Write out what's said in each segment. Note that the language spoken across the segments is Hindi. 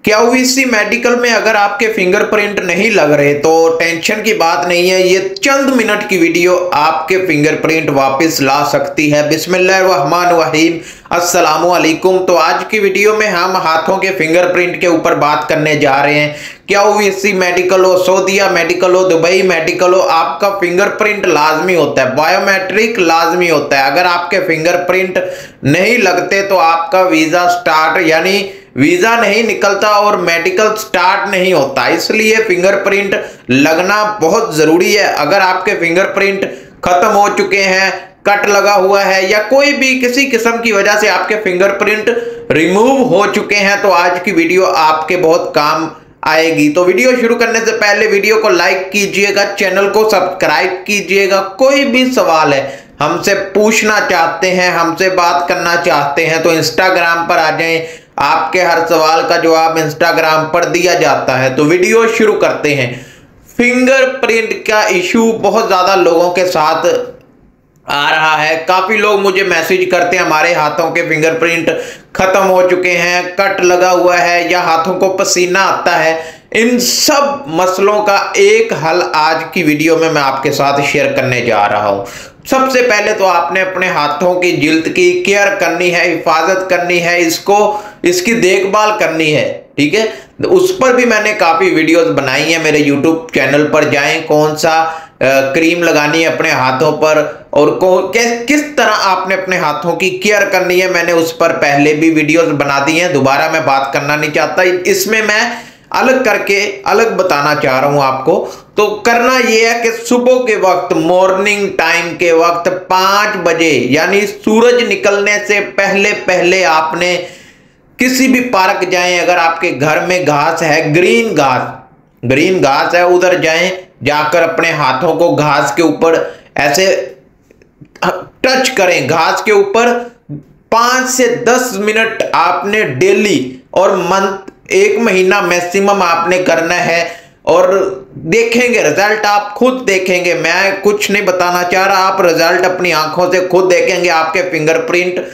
क्यूवीसी मेडिकल में अगर आपके फिंगरप्रिंट नहीं लग रहे तो टेंशन की बात नहीं है। ये चंद मिनट की वीडियो आपके फिंगरप्रिंट वापस ला सकती है। बिस्मिल्लाहिर्रहमानिर्रहीम, अस्सलामु अलैकुम। तो आज की वीडियो में हम हाथों के फिंगरप्रिंट के ऊपर बात करने जा रहे हैं। क्यूवीसी मेडिकल हो, सऊदीया मेडिकल हो, दुबई मेडिकल हो, आपका फिंगरप्रिंट लाजमी होता है, बायोमेट्रिक लाजमी होता है। अगर आपके फिंगरप्रिंट नहीं लगते तो आपका वीजा स्टार्ट यानी वीजा नहीं निकलता और मेडिकल स्टार्ट नहीं होता। इसलिए फिंगरप्रिंट लगना बहुत जरूरी है। अगर आपके फिंगरप्रिंट खत्म हो चुके हैं, कट लगा हुआ है या कोई भी किसी किस्म की वजह से आपके फिंगरप्रिंट रिमूव हो चुके हैं तो आज की वीडियो आपके बहुत काम आएगी। तो वीडियो शुरू करने से पहले वीडियो को लाइक कीजिएगा, चैनल को सब्सक्राइब कीजिएगा। कोई भी सवाल है, हमसे पूछना चाहते हैं, हमसे बात करना चाहते हैं तो इंस्टाग्राम पर आ जाएं। आपके हर सवाल का जवाब इंस्टाग्राम पर दिया जाता है। तो वीडियो शुरू करते हैं। फिंगरप्रिंट का इशू बहुत ज्यादा लोगों के साथ आ रहा है। काफी लोग मुझे मैसेज करते हैं हमारे हाथों के फिंगरप्रिंट खत्म हो चुके हैं, कट लगा हुआ है या हाथों को पसीना आता है। इन सब मसलों का एक हल आज की वीडियो में मैं आपके साथ शेयर करने जा रहा हूं। सबसे पहले तो आपने अपने हाथों की जिल्द की केयर करनी है, हिफाजत करनी है, इसकी देखभाल करनी है, ठीक है। उस पर भी मैंने काफी वीडियोस बनाई हैं। मेरे यूट्यूब चैनल पर जाएं, कौन सा क्रीम लगानी है अपने हाथों पर और किस तरह आपने अपने हाथों की केयर करनी है, मैंने उस पर पहले भी वीडियोस बना दी हैं। दोबारा मैं बात करना नहीं चाहता, इसमें मैं अलग करके अलग बताना चाह रहा हूं आपको। तो करना यह है कि सुबह के वक्त, मॉर्निंग टाइम के वक्त 5 बजे यानी सूरज निकलने से पहले पहले आपने किसी भी पार्क जाएं। अगर आपके घर में घास है, ग्रीन घास है, उधर जाएं, जाकर अपने हाथों को घास के ऊपर ऐसे टच करें। घास के ऊपर 5 से 10 मिनट आपने डेली और मंथ 1 महीना मैक्सिमम आपने करना है और देखेंगे रिजल्ट, आप खुद देखेंगे। मैं कुछ नहीं बताना चाह रहा, आप रिजल्ट अपनी आंखों से खुद देखेंगे। आपके फिंगरप्रिंट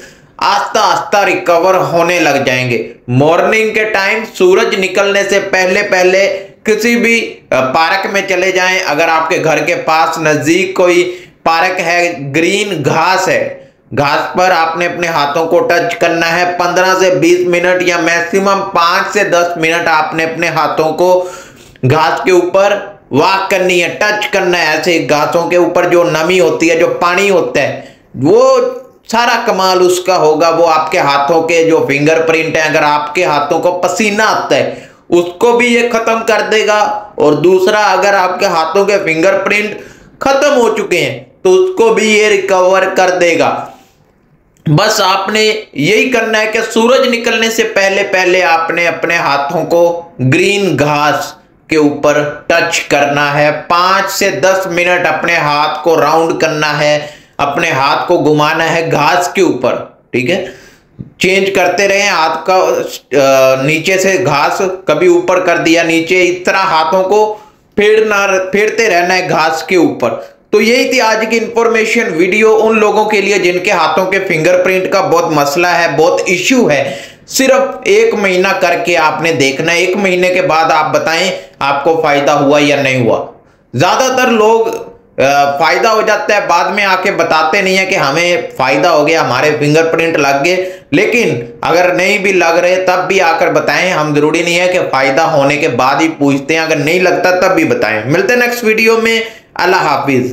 आस्ता आस्ता रिकवर होने लग जाएंगे। मॉर्निंग के टाइम सूरज निकलने से पहले पहले किसी भी पार्क में चले जाएं। अगर आपके घर के पास नजदीक कोई पार्क है, ग्रीन घास है, घास पर आपने अपने हाथों को टच करना है। 15 से 20 मिनट या मैक्सिमम 5 से 10 मिनट आपने अपने हाथों को घास के ऊपर वॉक करनी है, टच करना है। ऐसे घासों के ऊपर जो नमी होती है, जो पानी होता है, वो सारा कमाल उसका होगा। वो आपके हाथों के जो फिंगरप्रिंट है, अगर आपके हाथों को पसीना आता है उसको भी ये खत्म कर देगा। और दूसरा, अगर आपके हाथों के फिंगरप्रिंट खत्म हो चुके हैं तो उसको भी ये रिकवर कर देगा। बस आपने यही करना है कि सूरज निकलने से पहले पहले आपने अपने हाथों को ग्रीन घास के ऊपर टच करना है। 5 से 10 मिनट अपने हाथ को राउंड करना है, अपने हाथ को घुमाना है घास के ऊपर, ठीक है। चेंज करते रहे हाथ का, नीचे से घास कभी ऊपर कर दिया, नीचे, इस तरह हाथों को फेरते रहना है घास के ऊपर। तो यही थी आज की इंफॉर्मेशन वीडियो उन लोगों के लिए जिनके हाथों के फिंगरप्रिंट का बहुत मसला है, बहुत इश्यू है। सिर्फ 1 महीना करके आपने देखना है। 1 महीने के बाद आप बताएं आपको फायदा हुआ या नहीं हुआ। ज्यादातर लोग फायदा हो जाता है, बाद में आके बताते नहीं है कि हमें फायदा हो गया, हमारे फिंगरप्रिंट लग गए। लेकिन अगर नहीं भी लग रहे तब भी आकर बताएं। हम जरूरी नहीं है कि फायदा होने के बाद ही पूछते हैं, अगर नहीं लगता तब भी बताएं। मिलते हैं नेक्स्ट वीडियो में। अल्लाह हाफिज।